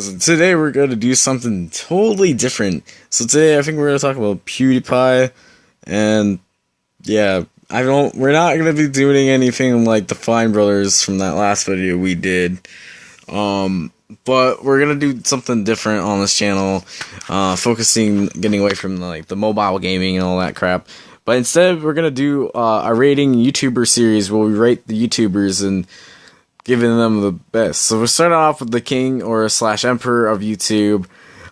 So today we're going to do something totally different. So today I think we're going to talk about PewDiePie, and yeah, we're not going to be doing anything like the Fine Brothers from that last video we did. But we're going to do something different on this channel, getting away from like the mobile gaming and all that crap. But instead we're going to do a rating YouTuber series where we rate the YouTubers and giving them the best. So we're starting off with the king or slash emperor of YouTube.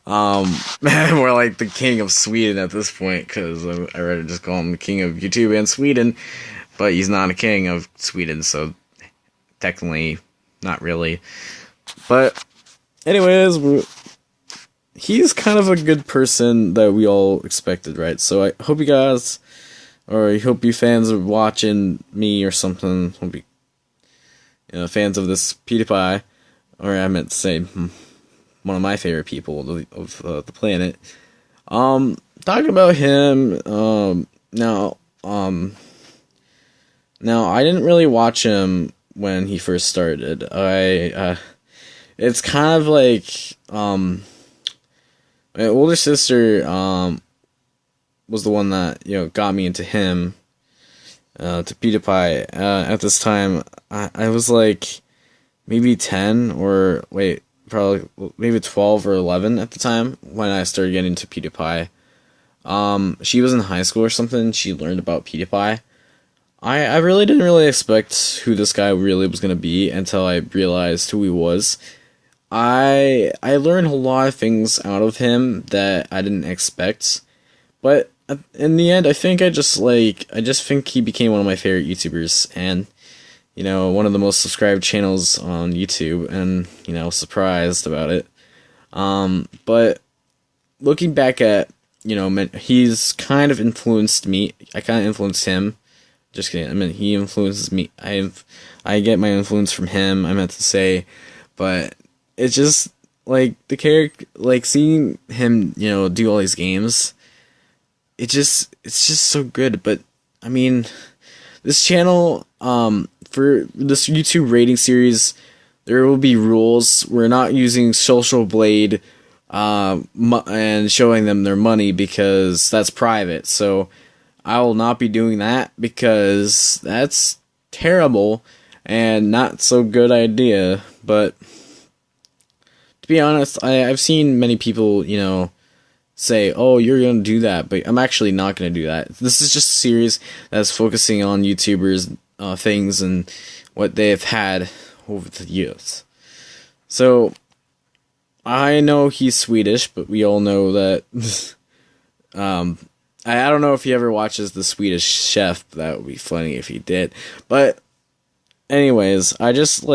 We're like the king of Sweden at this point, because I rather just call him the king of YouTube and Sweden, but he's not a king of Sweden, so technically not really. But anyways, he's kind of a good person that we all expected, right? So I hope you guys, or I hope you fans are watching me or something, hope you fans of this Pewdiepie, or I meant to say one of my favorite people of the planet. Talking about him, now I didn't really watch him when he first started. It's kind of like, my older sister, was the one that, got me into him, to PewDiePie. At this time, I was like maybe 10 or probably maybe 12 or 11 at the time when I started getting into PewDiePie. She was in high school or something. She learned about PewDiePie. I really didn't really expect who this guy really was going to be until I realized who he was. I learned a lot of things out of him that I didn't expect, but in the end, I just think he became one of my favorite YouTubers, and one of the most subscribed channels on YouTube, and surprised about it. But looking back at he's kind of influenced me. I kind of influenced him. Just kidding. I mean, he influences me. I get my influence from him, I meant to say, but it's just like the character, like seeing him, do all these games. It's just so good. But I mean, this channel, for this YouTube rating series, there will be rules. We're not using Social Blade, and showing them their money, because that's private. So I will not be doing that, because that's terrible and not so good idea. But to be honest, I've seen many people, say, oh, you're going to do that, but I'm actually not going to do that. This is just a series that's focusing on YouTubers, things, and what they have had over the years. So, I know he's Swedish, but we all know that, I don't know if he ever watches The Swedish Chef. That would be funny if he did. But anyways, I just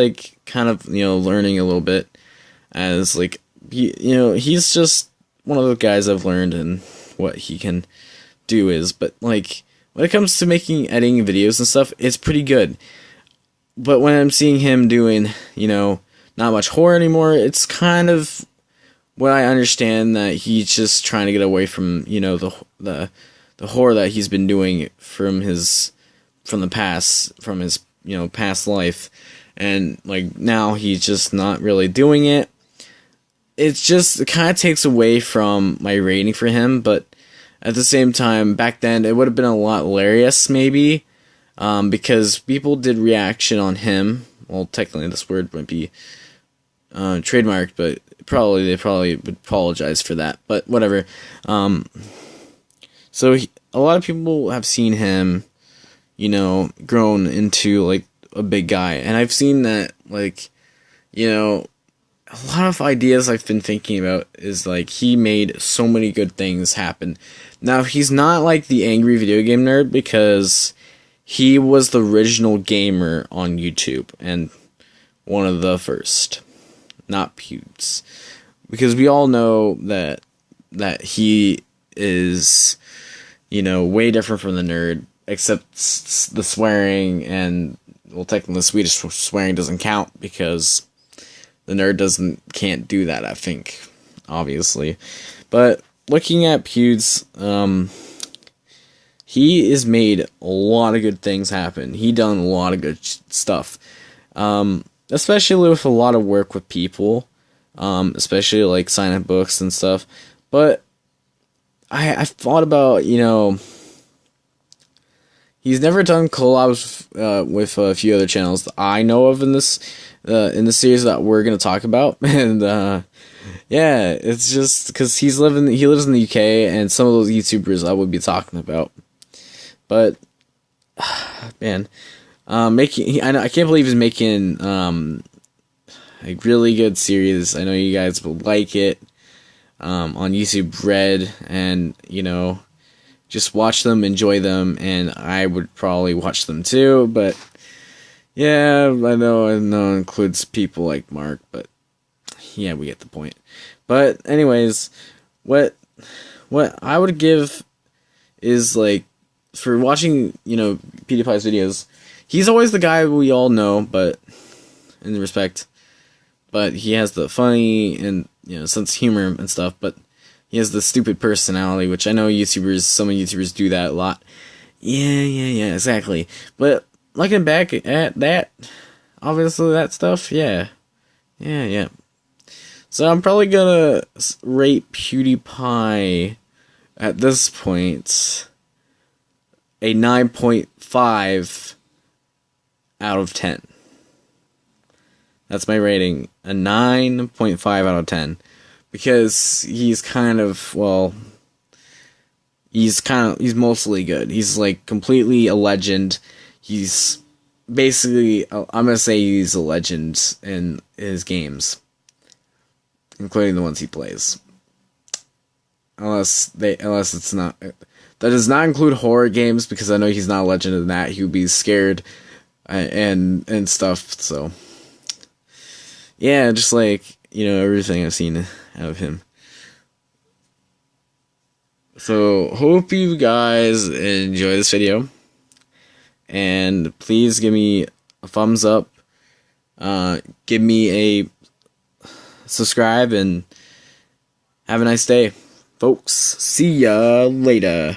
kind of, learning a little bit as he's just one of the guys I've learned, and what he can do is, but when it comes to making, editing videos and stuff, it's pretty good. But when I'm seeing him doing, not much horror anymore, it's kind of what I understand that he's just trying to get away from, the horror that he's been doing from his past life, and now he's just not really doing it. It kind of takes away from my rating for him, but at the same time, back then, it would have been a lot hilarious, maybe, because people did reaction on him. Well, technically, this word might be trademarked, but they probably would apologize for that, but whatever. So a lot of people have seen him, grown into, a big guy, and I've seen that, a lot of ideas I've been thinking about is, he made so many good things happen. Now, he's not, the angry video game nerd, because he was the original gamer on YouTube, and one of the first. Not Pewds. Because we all know that he is, way different from the nerd, except the swearing, and, well, technically the Swedish swearing doesn't count, because the nerd can't do that, I think, obviously. But looking at Pewds, he has made a lot of good things happen. He done a lot of good stuff, especially with a lot of work with people. especially like sign up books and stuff. But I thought about, he's never done collabs with a few other channels that I know of in this series that we're gonna talk about, and yeah, it's just because he lives in the UK, and some of those YouTubers I would be talking about, but man, I can't believe he's making a really good series. I know you guys will like it on YouTube Red, and just watch them, enjoy them, and I would probably watch them too. But yeah, I know it includes people like Mark, but yeah, we get the point. But anyways, what I would give is, like, for watching, PewDiePie's videos, he's always the guy we all know, but in respect, but he has the funny and sense of humor and stuff, but he has the stupid personality, which I know some YouTubers do that a lot. Yeah, exactly. But looking back at that, obviously that stuff, yeah. So I'm probably gonna rate PewDiePie at this point a 9.5 out of 10. That's my rating, a 9.5 out of 10. Because he's he's mostly good. He's like completely a legend. He's basically, I'm gonna say he's a legend in his games, including the ones he plays. Unless it's not, that does not include horror games, because I know he's not a legend in that. He would be scared and stuff. So yeah, just like everything I've seen out of him. So hope you guys enjoy this video, and please give me a thumbs up, give me a subscribe, and have a nice day, folks. See ya later.